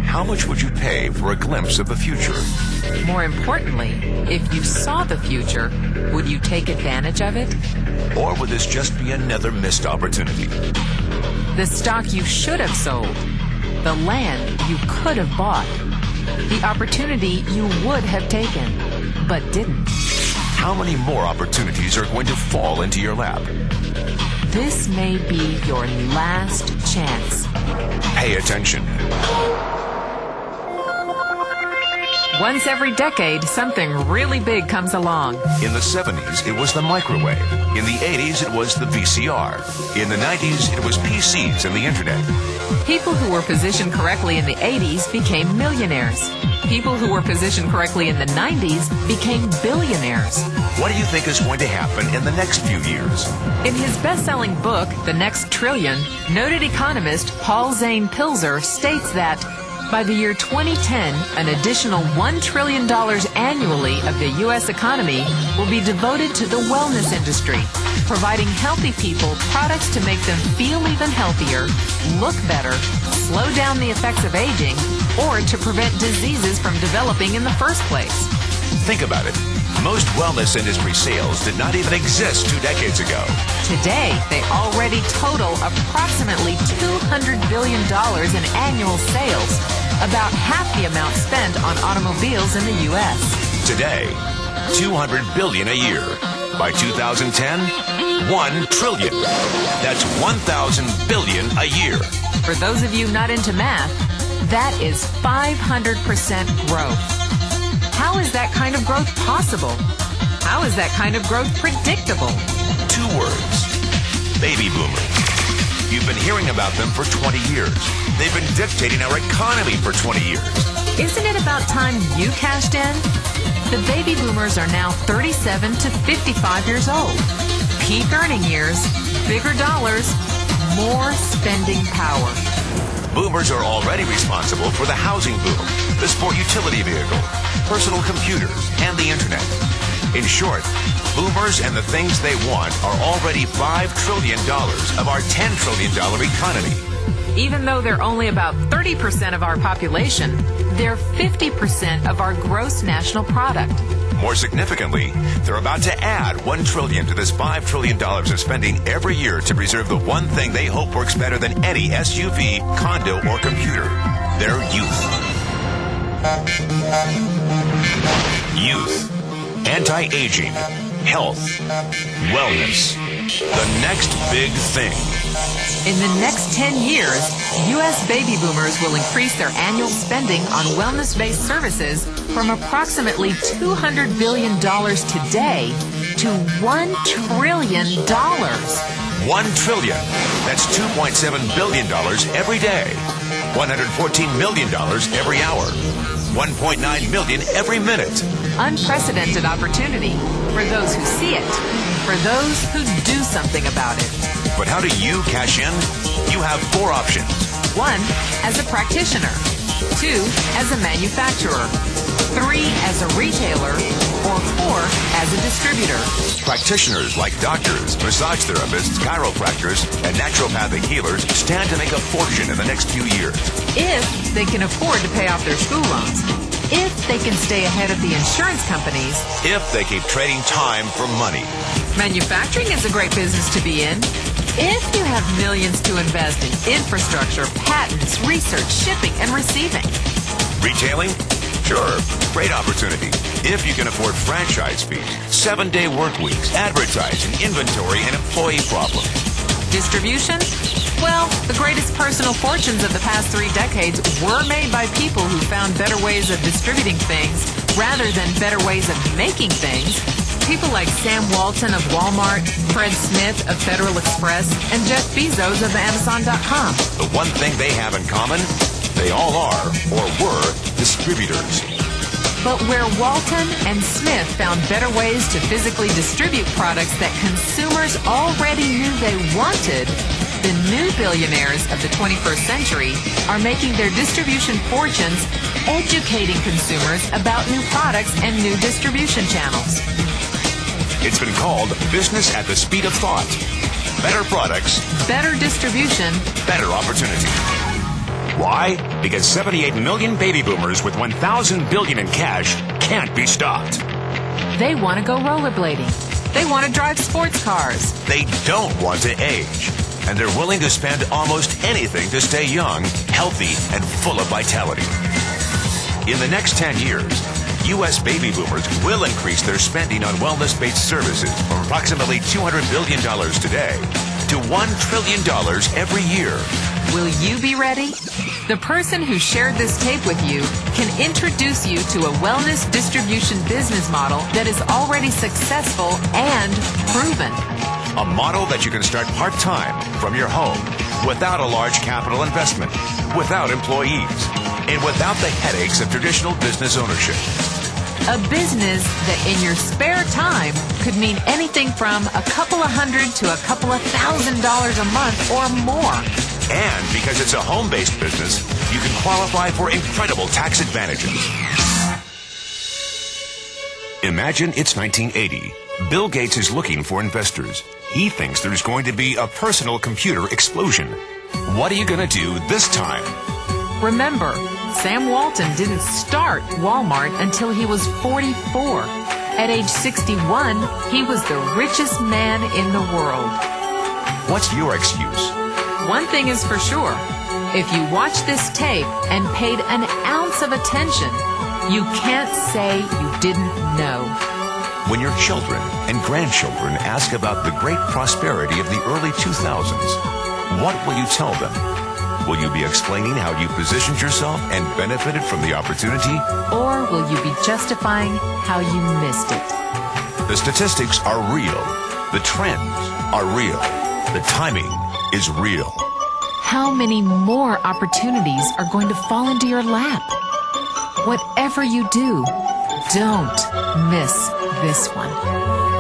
How much would you pay for a glimpse of the future? More importantly, if you saw the future, would you take advantage of it? Or would this just be another missed opportunity? The stock you should have sold, the land you could have bought, the opportunity you would have taken, but didn't. How many more opportunities are going to fall into your lap? This may be your last chance. Pay attention. Once every decade, something really big comes along. In the 70s, it was the microwave. In the 80s, it was the VCR. In the 90s, it was PCs and the internet. People who were positioned correctly in the 80s became millionaires. People who were positioned correctly in the 90s became billionaires. What do you think is going to happen in the next few years? In his best-selling book, The Next Trillion, noted economist Paul Zane Pilzer states that by the year 2010, an additional $1 trillion annually of the U.S. economy will be devoted to the wellness industry, providing healthy people products to make them feel even healthier, look better, slow down the effects of aging, or to prevent diseases from developing in the first place. Think about it. Most wellness industry sales did not even exist 2 decades ago. Today, they already total approximately $200 billion in annual sales, about half the amount spent on automobiles in the U.S. Today, $200 billion a year. By 2010, $1 trillion. That's 1,000 billion a year. For those of you not into math, that is 500% growth. How is that kind of growth possible? How is that kind of growth predictable? 2 words. Baby boomers. You've been hearing about them for 20 years. They've been dictating our economy for 20 years. Isn't it about time you cashed in? The baby boomers are now 37 to 55 years old. Peak earning years, bigger dollars, more spending power. Boomers are already responsible for the housing boom, the sport utility vehicle, personal computers, and the internet. In short, boomers and the things they want are already $5 trillion of our $10 trillion economy. Even though they're only about 30% of our population, they're 50% of our gross national product. More significantly, they're about to add $1 trillion to this $5 trillion of spending every year to preserve the one thing they hope works better than any SUV, condo, or computer: their youth. Youth. Anti-aging. Health. Wellness. The next big thing. In the next 10 years, U.S. baby boomers will increase their annual spending on wellness-based services from approximately $200 billion today to $1 trillion. $1 trillion. That's $2.7 billion every day. $114 million every hour. $1.9 million every minute. Unprecedented opportunity for those who see it, for those who do something about it. But how do you cash in? You have 4 options. 1, as a practitioner. 2, as a manufacturer. 3, as a retailer. Or 4, as a distributor. Practitioners like doctors, massage therapists, chiropractors, and naturopathic healers stand to make a fortune in the next few years. If they can afford to pay off their school loans. If they can stay ahead of the insurance companies. If they keep trading time for money. Manufacturing is a great business to be in. If you have millions to invest in infrastructure, patents, research, shipping, and receiving. Retailing? Sure, great opportunity. If you can afford franchise fees, 7-day work weeks, advertising, inventory, and employee problems. Distribution? Well, the greatest personal fortunes of the past 3 decades were made by people who found better ways of distributing things rather than better ways of making things. People like Sam Walton of Walmart, Fred Smith of Federal Express, and Jeff Bezos of Amazon.com. The one thing they have in common, they all are, or were, distributors. But where Walton and Smith found better ways to physically distribute products that consumers already knew they wanted, the new billionaires of the 21st century are making their distribution fortunes educating consumers about new products and new distribution channels. It's been called business at the speed of thought. better products, better distribution, better opportunity. Why? Because 78 million baby boomers with $1,000 billion in cash can't be stopped. They want to go rollerblading. They want to drive sports cars. They don't want to age. And they're willing to spend almost anything to stay young, healthy, and full of vitality. In the next 10 years, U.S. baby boomers will increase their spending on wellness-based services from approximately $200 billion today to $1 trillion every year. Will you be ready? The person who shared this tape with you can introduce you to a wellness distribution business model that is already successful and proven. A model that you can start part-time from your home without a large capital investment, without employees, and without the headaches of traditional business ownership. A business that in your spare time could mean anything from a couple of hundred to a couple of $1,000 a month or more. And because it's a home-based business, you can qualify for incredible tax advantages. Imagine it's 1980. Bill Gates is looking for investors. He thinks there's going to be a personal computer explosion. What are you going to do this time? Remember, Sam Walton didn't start Walmart until he was 44. At age 61, he was the richest man in the world. What's your excuse? One thing is for sure. If you watch this tape and paid an ounce of attention, you can't say you didn't know. When your children and grandchildren ask about the great prosperity of the early 2000s, what will you tell them? Will you be explaining how you positioned yourself and benefited from the opportunity? Or will you be justifying how you missed it? The statistics are real. The trends are real. The timing is real. How many more opportunities are going to fall into your lap? Whatever you do, don't miss this one.